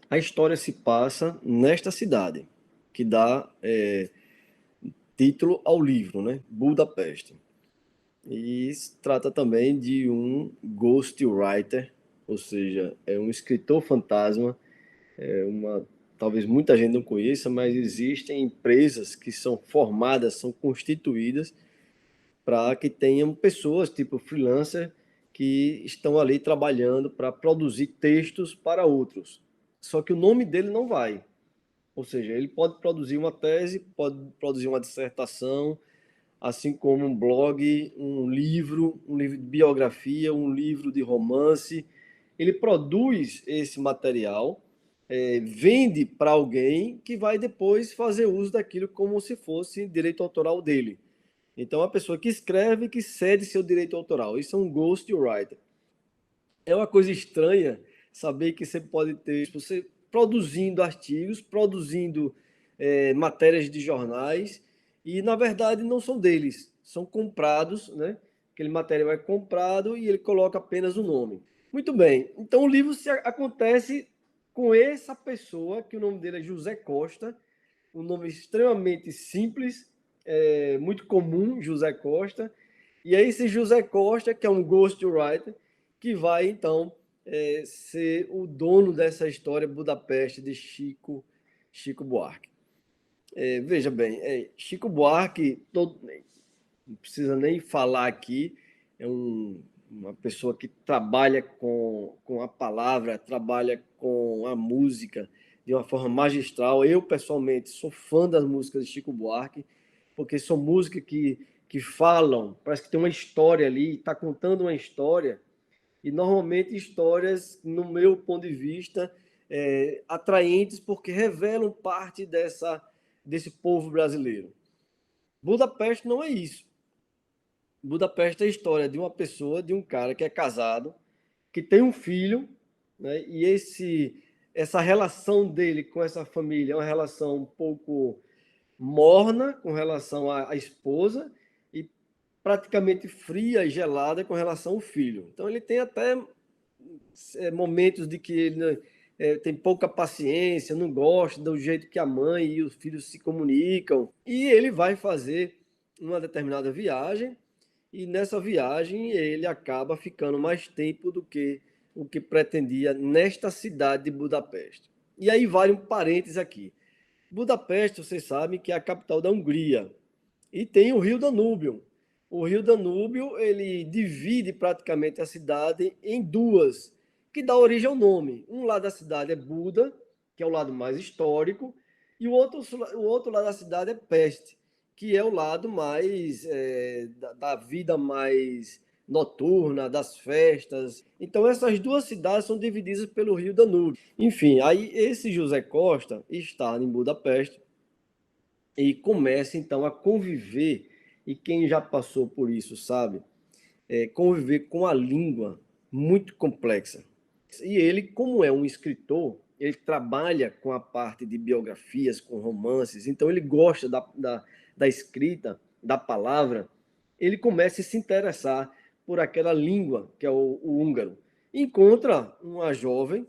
A história se passa nesta cidade, que dá título ao livro, né? Budapeste. E se trata também de um ghostwriter, ou seja, é um escritor fantasma, talvez muita gente não conheça, mas existem empresas que são formadas, são constituídas para que tenham pessoas, tipo freelancer, que estão ali trabalhando para produzir textos para outros. Só que o nome dele não vai. Ou seja, ele pode produzir uma tese, pode produzir uma dissertação, assim como um blog, um livro de biografia, um livro de romance. Ele produz esse material, vende para alguém que vai depois fazer uso daquilo como se fosse direito autoral dele. Então, a pessoa que escreve que cede seu direito autoral. Isso é um ghostwriter. É uma coisa estranha saber que você pode ter você produzindo artigos, produzindo matérias de jornais, e na verdade não são deles, são comprados, né? Aquele material é comprado e ele coloca apenas o nome. Muito bem, então o livro acontece com essa pessoa, que o nome dele é José Costa, um nome extremamente simples, muito comum, José Costa. E é esse José Costa, que é um ghostwriter, que vai, então, ser o dono dessa história Budapeste de Chico Buarque. Veja bem, Chico Buarque, não precisa nem falar aqui, é uma pessoa que trabalha com a palavra, trabalha com a música de uma forma magistral. Eu, pessoalmente, sou fã das músicas de Chico Buarque, porque são músicas que falam, parece que tem uma história ali, está contando uma história, e normalmente histórias, no meu ponto de vista, atraentes, porque revelam parte desse povo brasileiro. Budapeste não é isso. Budapeste é a história de uma pessoa, de um cara que é casado, que tem um filho, né? E essa relação dele com essa família é uma relação um pouco morna com relação à esposa e praticamente fria e gelada com relação ao filho. Então ele tem até momentos de que ele, né, tem pouca paciência, não gosta do jeito que a mãe e os filhos se comunicam. E ele vai fazer uma determinada viagem, e nessa viagem ele acaba ficando mais tempo do que o que pretendia nesta cidade de Budapeste. E aí vale um parênteses aqui. Budapeste, vocês sabem que é a capital da Hungria. E tem o Rio Danúbio. O Rio Danúbio, ele divide praticamente a cidade em duas, que dá origem ao nome. Um lado da cidade é Buda, que é o lado mais histórico, e o outro lado da cidade é Peste, que é o lado mais da vida mais noturna, das festas. Então essas duas cidades são divididas pelo Rio Danúbio. Enfim, aí esse José Costa está em Budapeste e começa então a conviver, e quem já passou por isso sabe, conviver com a língua muito complexa. E ele, como é um escritor, ele trabalha com a parte de biografias, com romances, então ele gosta da escrita, da palavra, ele começa a se interessar por aquela língua que é o húngaro. Encontra uma jovem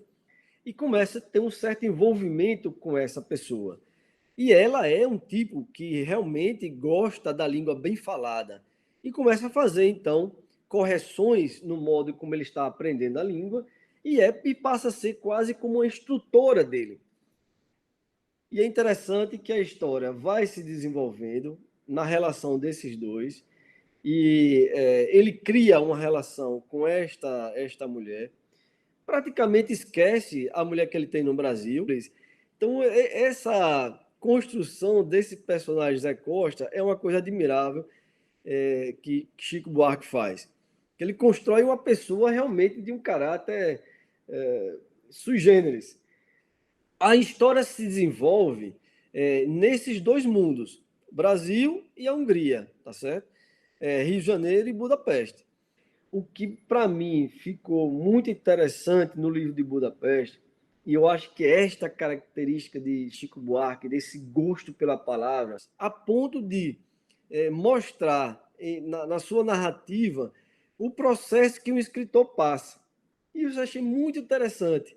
e começa a ter um certo envolvimento com essa pessoa. E ela é um tipo que realmente gosta da língua bem falada e começa a fazer, então, correções no modo como ele está aprendendo a língua e passa a ser quase como uma instrutora dele. E é interessante que a história vai se desenvolvendo na relação desses dois e ele cria uma relação com esta mulher, praticamente esquece a mulher que ele tem no Brasil. Então, essa construção desse personagem Zé Costa é uma coisa admirável que Chico Buarque faz. Ele constrói uma pessoa realmente de um caráter sui generis. A história se desenvolve nesses dois mundos, Brasil e a Hungria, tá certo? Rio de Janeiro e Budapeste. O que, para mim, ficou muito interessante no livro de Budapeste, e eu acho que esta característica de Chico Buarque, desse gosto pela palavra, a ponto de mostrar na sua narrativa o processo que um escritor passa. E isso eu achei muito interessante,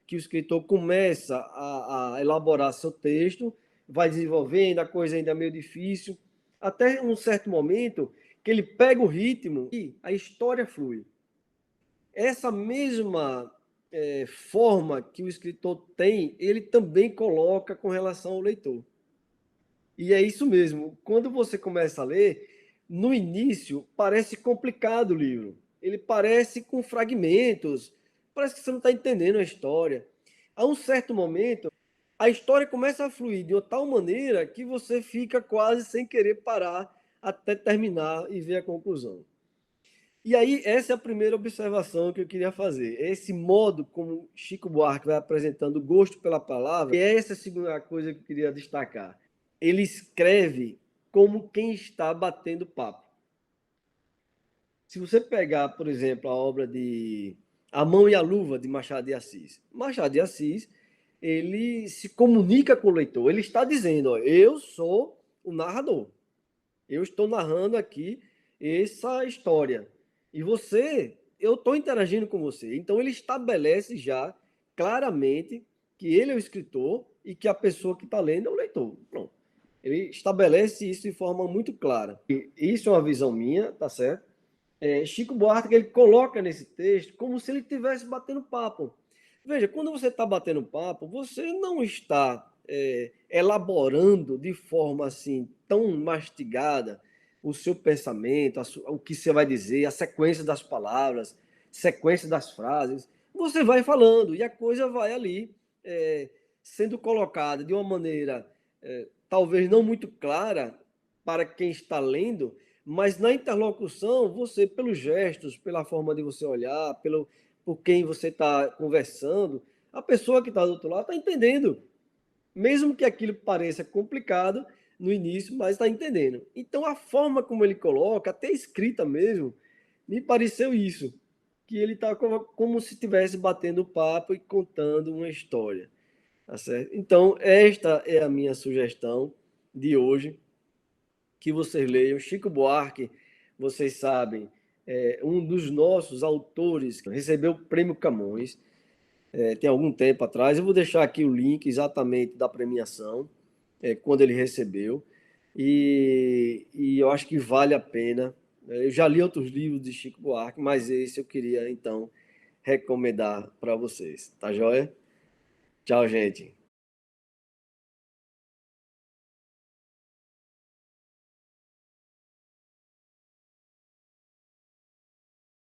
que o escritor começa a elaborar seu texto, vai desenvolvendo, a coisa ainda é meio difícil, até um certo momento que ele pega o ritmo e a história flui. Essa mesma forma que o escritor tem, ele também coloca com relação ao leitor. E é isso mesmo. Quando você começa a ler, no início parece complicado o livro. Ele parece com fragmentos, parece que você não está entendendo a história. A um certo momento, a história começa a fluir de uma tal maneira que você fica quase sem querer parar até terminar e ver a conclusão. E aí, essa é a primeira observação que eu queria fazer. Esse modo como Chico Buarque vai apresentando o gosto pela palavra, e essa é a segunda coisa que eu queria destacar. Ele escreve como quem está batendo papo. Se você pegar, por exemplo, a obra de A Mão e a Luva, de Machado de Assis, ele se comunica com o leitor. Ele está dizendo, ó, eu sou o narrador. Eu estou narrando aqui essa história. E você, eu estou interagindo com você. Então ele estabelece já claramente que ele é o escritor e que a pessoa que está lendo é o leitor. Pronto. Ele estabelece isso de forma muito clara. E isso é uma visão minha, tá certo? Chico Buarque ele coloca nesse texto como se ele estivesse batendo papo. Veja, quando você está batendo papo, você não está elaborando de forma assim tão mastigada o seu pensamento, o que você vai dizer, a sequência das palavras, sequência das frases. Você vai falando e a coisa vai ali sendo colocada de uma maneira talvez não muito clara para quem está lendo, mas na interlocução, você, pelos gestos, pela forma de você olhar, por quem você está conversando, a pessoa que está do outro lado está entendendo. Mesmo que aquilo pareça complicado no início, mas está entendendo. Então, a forma como ele coloca, até escrita mesmo, me pareceu isso. Que ele está como se estivesse batendo papo e contando uma história. Tá certo? Então, esta é a minha sugestão de hoje que vocês leiam. Chico Buarque, vocês sabem, é um dos nossos autores que recebeu o Prêmio Camões, tem algum tempo atrás. Eu vou deixar aqui o link exatamente da premiação, quando ele recebeu, e eu acho que vale a pena. Eu já li outros livros de Chico Buarque, mas esse eu queria, então, recomendar para vocês. Tá joia? Tchau, gente.